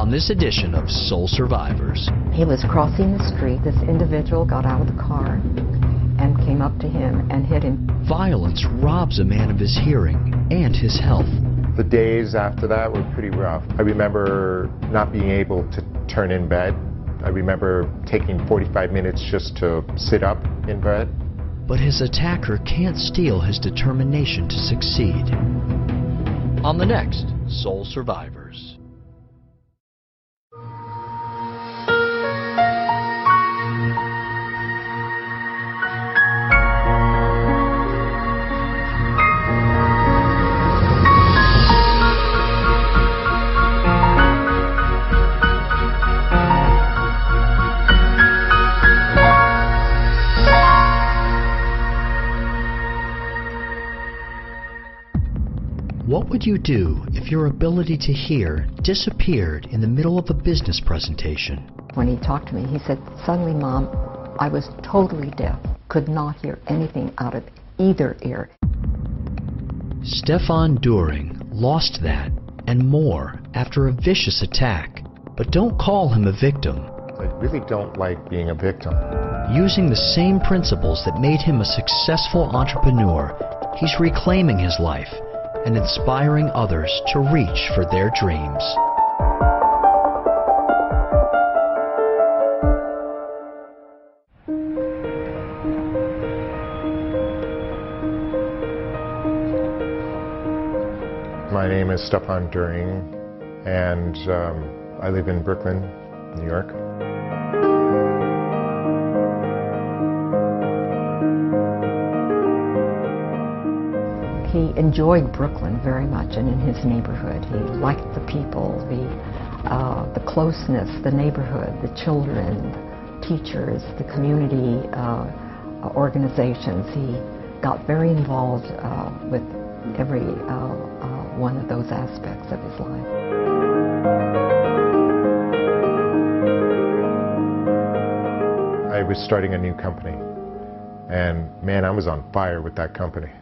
on this edition of Soul Survivors. He was crossing the street. This individual got out of the car and came up to him and hit him. Violence robs a man of his hearing and his health. The days after that were pretty rough. I remember not being able to turn in bed. I remember taking 45 minutes just to sit up in bed. But his attacker can't steal his determination to succeed. On the next Soul Survivors. What would you do if your ability to hear disappeared in the middle of a business presentation? When he talked to me, he said, "Suddenly, Mom, I was totally deaf, could not hear anything out of either ear." Stefan Doering lost that and more after a vicious attack. But don't call him a victim. I really don't like being a victim. Using the same principles that made him a successful entrepreneur, he's reclaiming his life and inspiring others to reach for their dreams. My name is Stefan Doering, and I live in Brooklyn, New York. He enjoyed Brooklyn very much and in his neighborhood. He liked the people, the closeness, the neighborhood, the children, teachers, the community organizations. He got very involved with every one of those aspects of his life. I was starting a new company, and man, I was on fire with that company.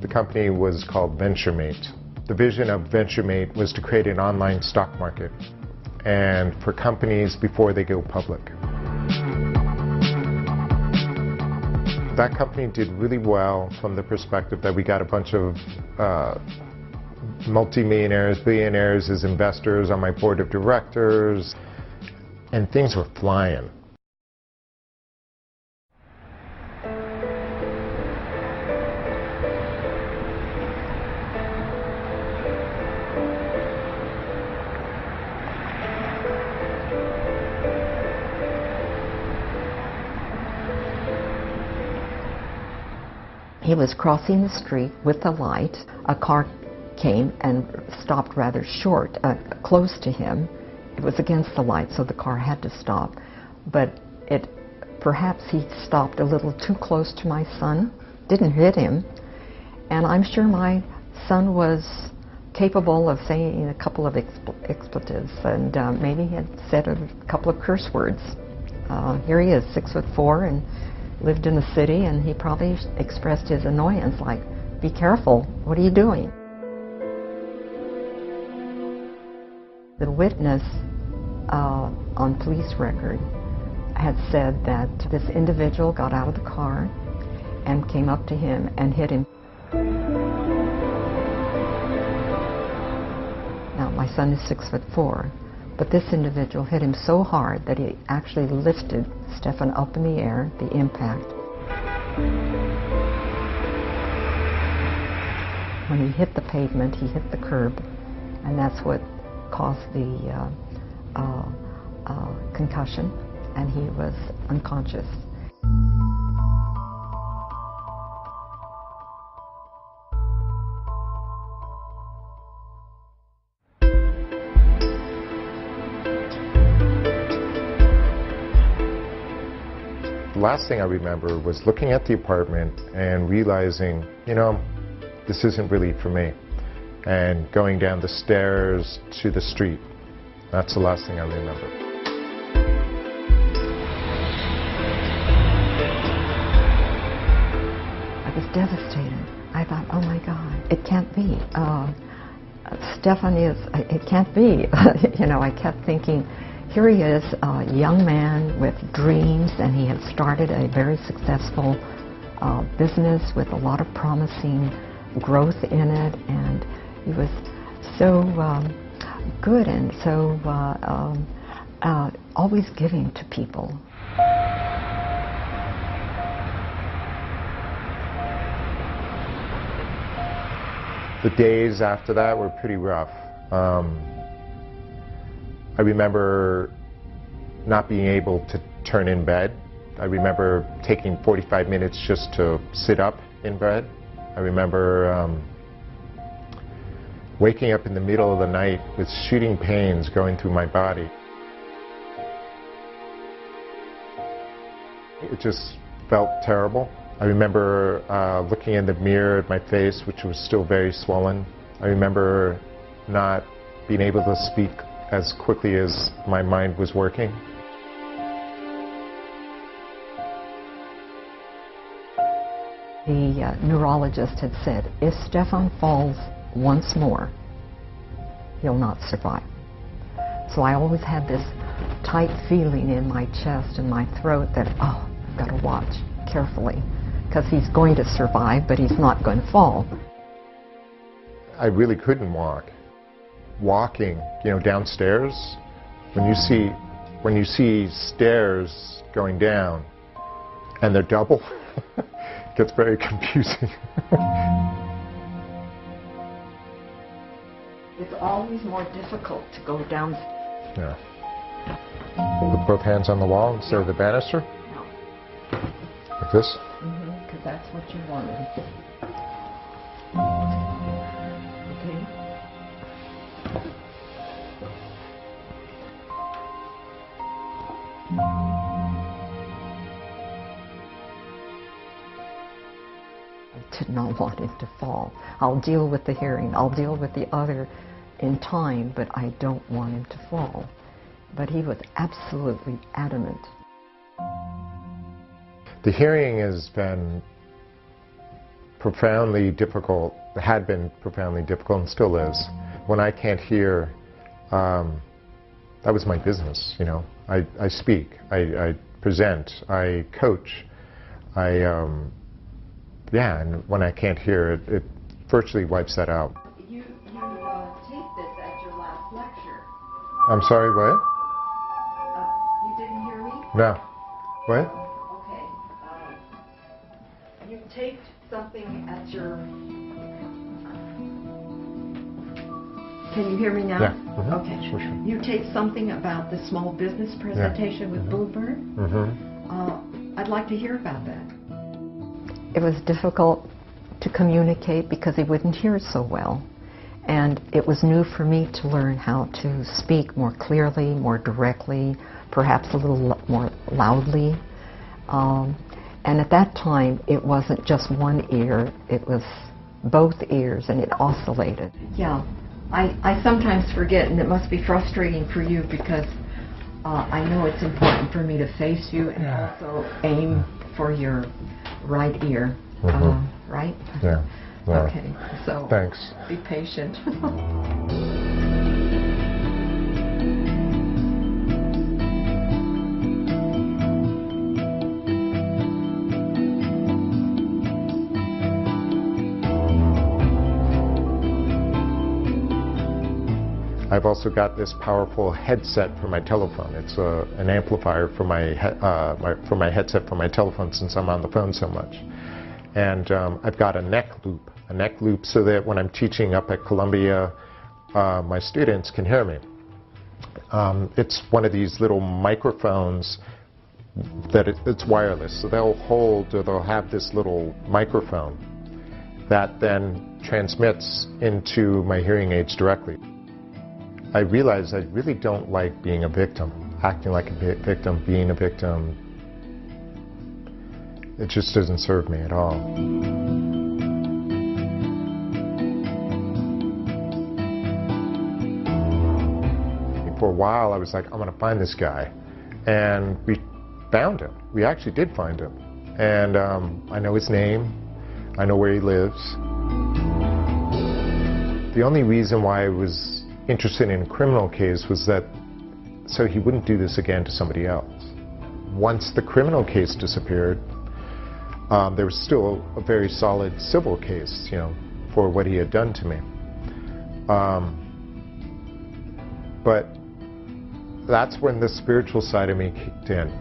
The company was called VentureMate. The vision of VentureMate was to create an online stock market and for companies before they go public. That company did really well from the perspective that we got a bunch of multimillionaires, billionaires as investors on my board of directors, and things were flying. He was crossing the street with a light. A car came and stopped rather short, close to him. It was against the light, so the car had to stop. But perhaps he stopped a little too close to my son, didn't hit him. And I'm sure my son was capable of saying a couple of expletives, and maybe he had said a couple of curse words. Here he is, 6'4", and lived in the city, and he probably expressed his annoyance like, "Be careful, what are you doing?" The witness on police record had said that this individual got out of the car and came up to him and hit him. Now, my son is 6'4", but this individual hit him so hard that he actually lifted Stefan up in the air, the impact. When he hit the pavement, he hit the curb, and that's what caused the concussion, and he was unconscious. The last thing I remember was looking at the apartment and realizing, you know, this isn't really for me. And going down the stairs to the street. That's the last thing I remember. I was devastated. I thought, oh my God, it can't be. Stefan is, it can't be. You know, I kept thinking, here he is, a young man with dreams, and he had started a very successful business with a lot of promising growth in it, and he was so good and so always giving to people. The days after that were pretty rough. I remember not being able to turn in bed. I remember taking 45 minutes just to sit up in bed. I remember waking up in the middle of the night with shooting pains going through my body. It just felt terrible. I remember looking in the mirror at my face, which was still very swollen. I remember not being able to speak as quickly as my mind was working. The neurologist had said, if Stefan falls once more, he'll not survive. So I always had this tight feeling in my chest and my throat that, oh, I've got to watch carefully, because he's going to survive, but he's not going to fall. I really couldn't walk. Walking, you know, downstairs, when you see stairs going down and they're double, it gets very confusing. It's always more difficult to go down. Yeah. Put both hands on the wall instead of the banister? No. Like this? Because that's what you wanted. Okay. I did not want him to fall. I'll deal with the hearing. I'll deal with the other in time, but I don't want him to fall. But he was absolutely adamant. The hearing has been profoundly difficult, had been profoundly difficult, and still is. When I can't hear, that was my business, you know. I speak, I present, I coach, yeah, and when I can't hear, it virtually wipes that out. You taped this at your last lecture. I'm sorry, what? You didn't hear me? No. What? Okay. You taped something at your... Can you hear me now? Yeah. Mm-hmm. Okay. Sure. You taped something about the small business presentation with Bluebird? I'd like to hear about that. It was difficult to communicate because he wouldn't hear so well. And it was new for me to learn how to speak more clearly, more directly, perhaps a little more loudly. And at that time, it wasn't just one ear, it was both ears, and it oscillated. Yeah, I sometimes forget, and it must be frustrating for you because I know it's important for me to face you and also aim for your right ear, right? Yeah. Okay, so thanks. Be patient. I've also got this powerful headset for my telephone. It's an amplifier for my headset for my telephone, since I'm on the phone so much. And I've got a neck loop so that when I'm teaching up at Columbia, my students can hear me. It's one of these little microphones that it's wireless, so they'll have this little microphone that then transmits into my hearing aids directly. I realized I really don't like being a victim, acting like a victim, being a victim. It just doesn't serve me at all. For a while, I was like, I'm going to find this guy. And we found him. We actually did find him. And I know his name. I know where he lives. The only reason why I was interested in a criminal case was that so he wouldn't do this again to somebody else. Once the criminal case disappeared, there was still a very solid civil case, for what he had done to me. But that's when the spiritual side of me kicked in.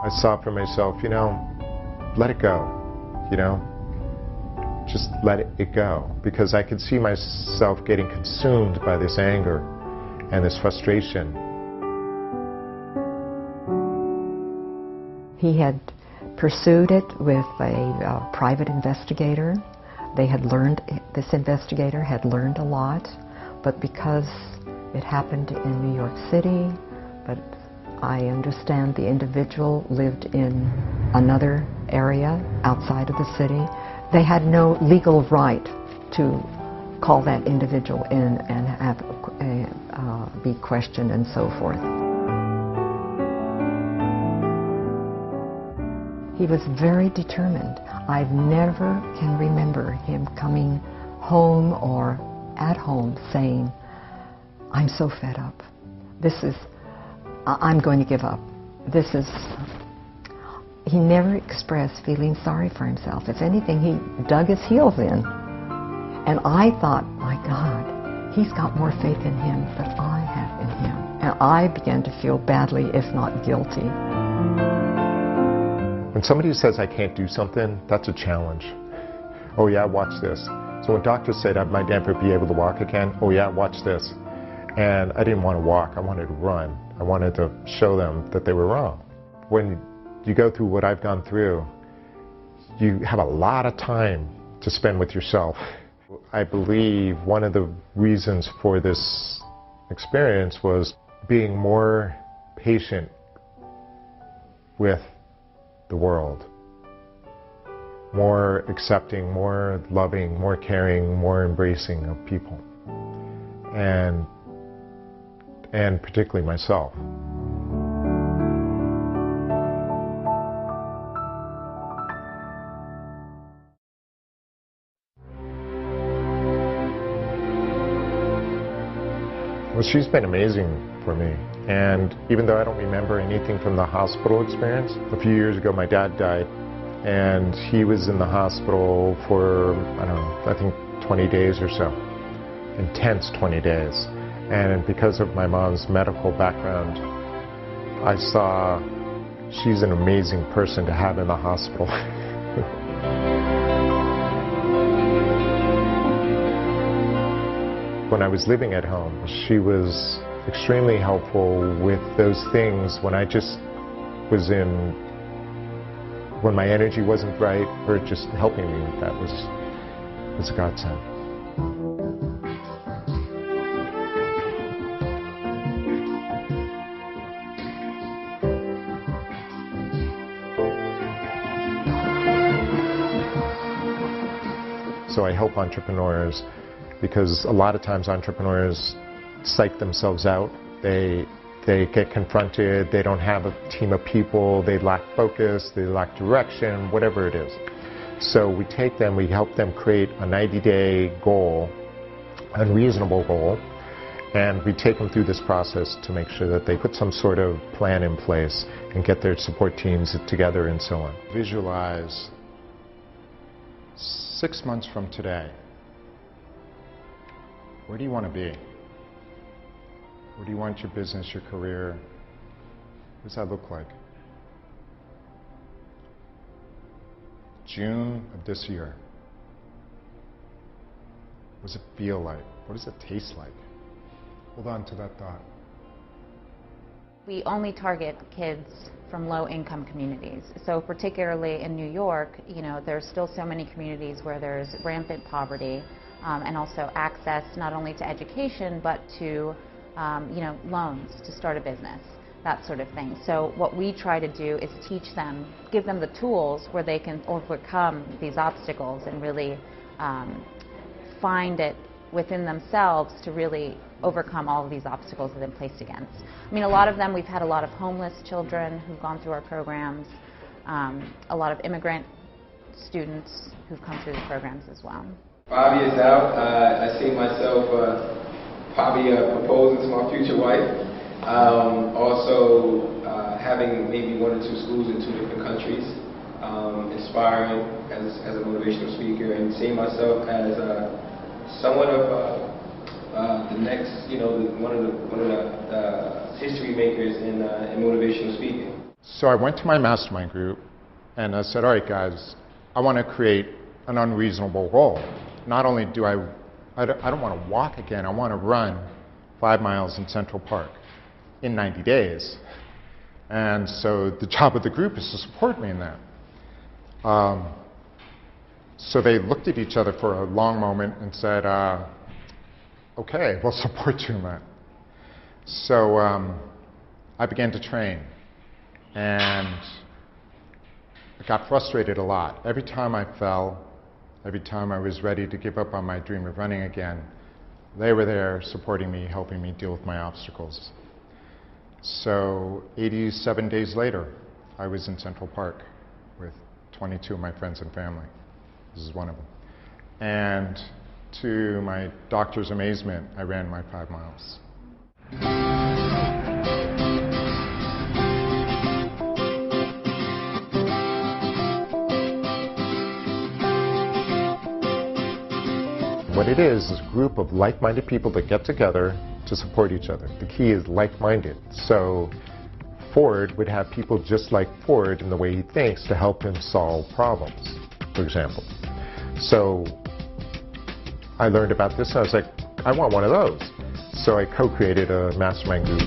I saw for myself, let it go, just let it go, because I could see myself getting consumed by this anger and this frustration. He had pursued it with a private investigator. This investigator had learned a lot, but because it happened in New York City, but I understand the individual lived in another area outside of the city, they had no legal right to call that individual in and have be questioned and so forth. He was very determined. I never can remember him coming home or at home saying, "I'm so fed up. I'm going to give up." He never expressed feeling sorry for himself. If anything, he dug his heels in. And I thought, my God, he's got more faith in him than I have in him. And I began to feel badly, if not guilty. When somebody says I can't do something, that's a challenge. Oh yeah, watch this. So when doctors said I might never be able to walk again, oh yeah, watch this. And I didn't want to walk, I wanted to run. I wanted to show them that they were wrong. When you go through what I've gone through, you have a lot of time to spend with yourself. I believe one of the reasons for this experience was being more patient with the world. More accepting, more loving, more caring, more embracing of people. And particularly myself. Well, she's been amazing for me. And even though I don't remember anything from the hospital experience, a few years ago my dad died, and he was in the hospital for, I think 20 days or so. Intense 20 days. And because of my mom's medical background, I saw she's an amazing person to have in the hospital. When I was living at home, she was extremely helpful with those things when I just was when my energy wasn't right, her just helping me with that was a godsend. So I help entrepreneurs because a lot of times entrepreneurs psych themselves out. They get confronted, they don't have a team of people, they lack focus, they lack direction, whatever it is. So we take them, we help them create a 90-day goal, unreasonable goal, and we take them through this process to make sure that they put some sort of plan in place and get their support teams together and so on. Visualize 6 months from today. Where do you want to be? Where do you want your business, your career? What does that look like? June of this year. What does it feel like? What does it taste like? Hold on to that thought. We only target kids from low-income communities. So particularly in New York, there's still so many communities where there's rampant poverty and also access not only to education but to loans to start a business, that sort of thing. So what we try to do is teach them, give them the tools where they can overcome these obstacles and really find it within themselves to really overcome all of these obstacles that they've been placed against. I mean, a lot of them, we've had a lot of homeless children who've gone through our programs, a lot of immigrant students who've come through the programs as well. 5 years out, I see myself probably proposing to my future wife. Also having maybe 1 or 2 schools in 2 different countries, inspiring as a motivational speaker, and seeing myself as somewhat of the next, one of the history makers in motivational speaking. So I went to my mastermind group and I said, all right guys, I want to create an unreasonable goal. Not only do I don't want to walk again, I want to run 5 miles in Central Park in 90 days. And so the job of the group is to support me in that. So they looked at each other for a long moment and said, okay, we'll support you in that. So I began to train, and I got frustrated a lot. Every time I fell, every time I was ready to give up on my dream of running again, they were there supporting me, helping me deal with my obstacles. So 87 days later, I was in Central Park with 22 of my friends and family. This is one of them. And to my doctor's amazement, I ran my 5 miles. What it is a group of like-minded people that get together to support each other. The key is like-minded. So Ford would have people just like Ford in the way he thinks to help him solve problems, for example. So I learned about this and I was like, I want one of those. So I co-created a mastermind group.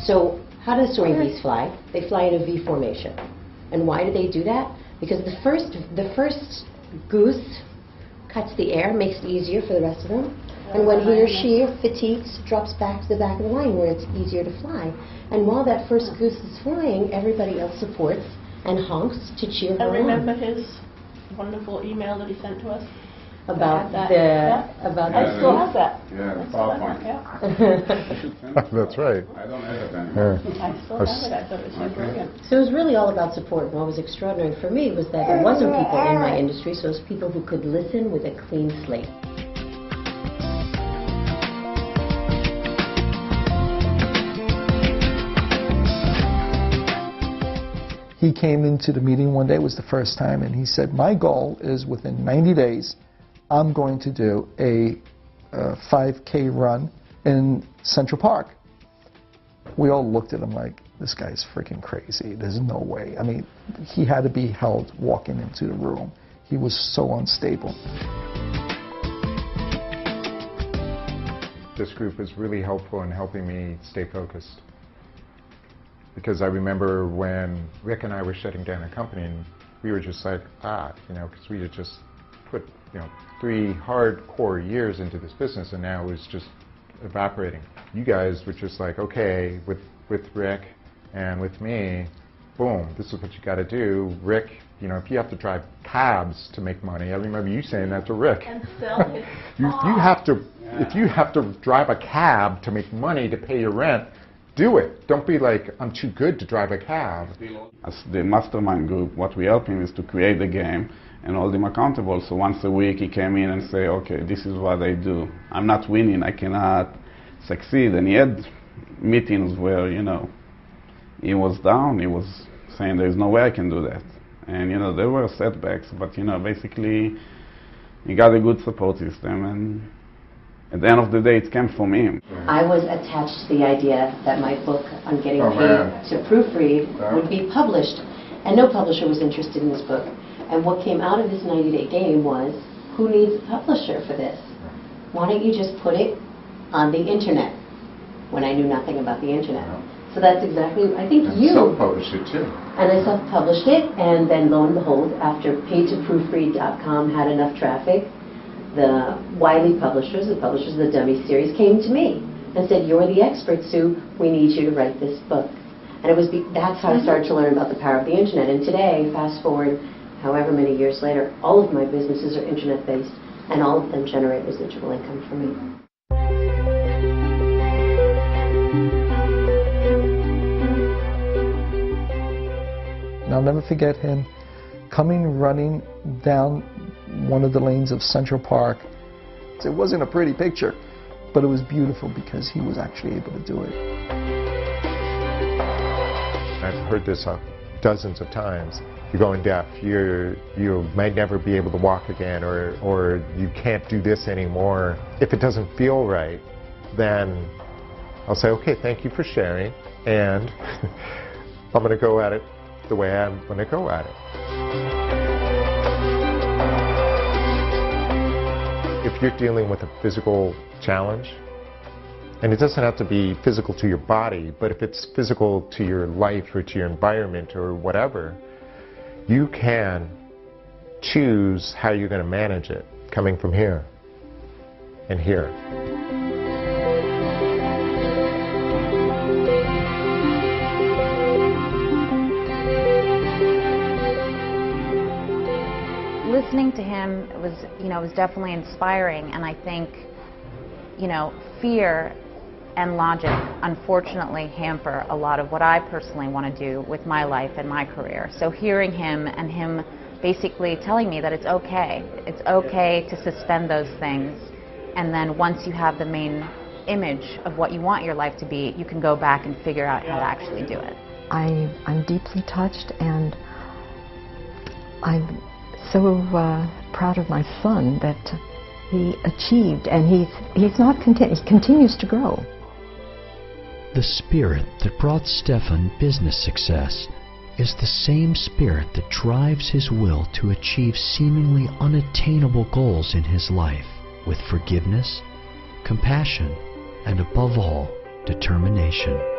So how do soaring geese fly? They fly in a V formation. And why do they do that? Because the first goose cuts the air, makes it easier for the rest of them. And when he or she fatigues, drops back to the back of the line where it's easier to fly. And while that first goose is flying, everybody else supports and honks to cheer her on. I remember his wonderful email that he sent to us. About that. I still have that. Yeah, the PowerPoint. That's right. I don't have it anymore. I still have it. I thought it was so brilliant. So it was really all about support. And what was extraordinary for me was that there wasn't people in my industry, so it was people who could listen with a clean slate. He came into the meeting one day, it was the first time, and he said, my goal is within 90 days, I'm going to do a 5K run in Central Park. We all looked at him like, this guy's freaking crazy. There's no way. I mean, he had to be held walking into the room. He was so unstable. This group was really helpful in helping me stay focused. Because I remember when Rick and I were shutting down a company, and we were just like, because we had just put, 3 hardcore years into this business, and now it was just evaporating. You guys were just like, okay, with Rick and with me, boom, this is what you got to do. Rick, if you have to drive cabs to make money, I remember you saying that to Rick. And sell his you have to, if you have to drive a cab to make money to pay your rent, do it. Don't be like, I'm too good to drive a cab. As the mastermind group, what we help him is to create the game and hold him accountable. So once a week he came in and say, okay, this is what I do. I'm not winning, I cannot succeed. And he had meetings where, he was down, he was saying there's no way I can do that. And, there were setbacks, but, basically he got a good support system, and at the end of the day, it came from him. I was attached to the idea that my book on getting paid to proofread would be published, and no publisher was interested in this book. And what came out of this 90-day game was, who needs a publisher for this? Why don't you just put it on the internet? When I knew nothing about the internet. So that's exactly, I think and you... self-published it too. And I self-published it, and then lo and behold, after paidtoproofread.com had enough traffic, the Wiley publishers, the publishers of the Dummy series, came to me and said, you're the expert, Sue, we need you to write this book. And that's how I started to learn about the power of the internet. And today, fast forward however many years later, all of my businesses are internet-based, and all of them generate residual income for me. And I'll never forget him coming running down one of the lanes of Central Park. It wasn't a pretty picture, but it was beautiful because he was actually able to do it. I've heard this dozens of times. You're going deaf, you might never be able to walk again, or you can't do this anymore. If it doesn't feel right, then I'll say, okay, thank you for sharing, and I'm going to go at it the way I'm going to go at it. If you're dealing with a physical challenge, and it doesn't have to be physical to your body, but if it's physical to your life or to your environment or whatever, you can choose how you're going to manage it, coming from here and here. Listening to him was definitely inspiring, and I think, fear and logic unfortunately hamper a lot of what I personally want to do with my life and my career. So hearing him and him basically telling me that it's okay to suspend those things, and then once you have the main image of what you want your life to be, you can go back and figure out how to actually do it. I'm deeply touched, and I'm so proud of my son that he achieved, and he's not content. He continues to grow. The spirit that brought Stefan business success is the same spirit that drives his will to achieve seemingly unattainable goals in his life with forgiveness, compassion, and above all, determination.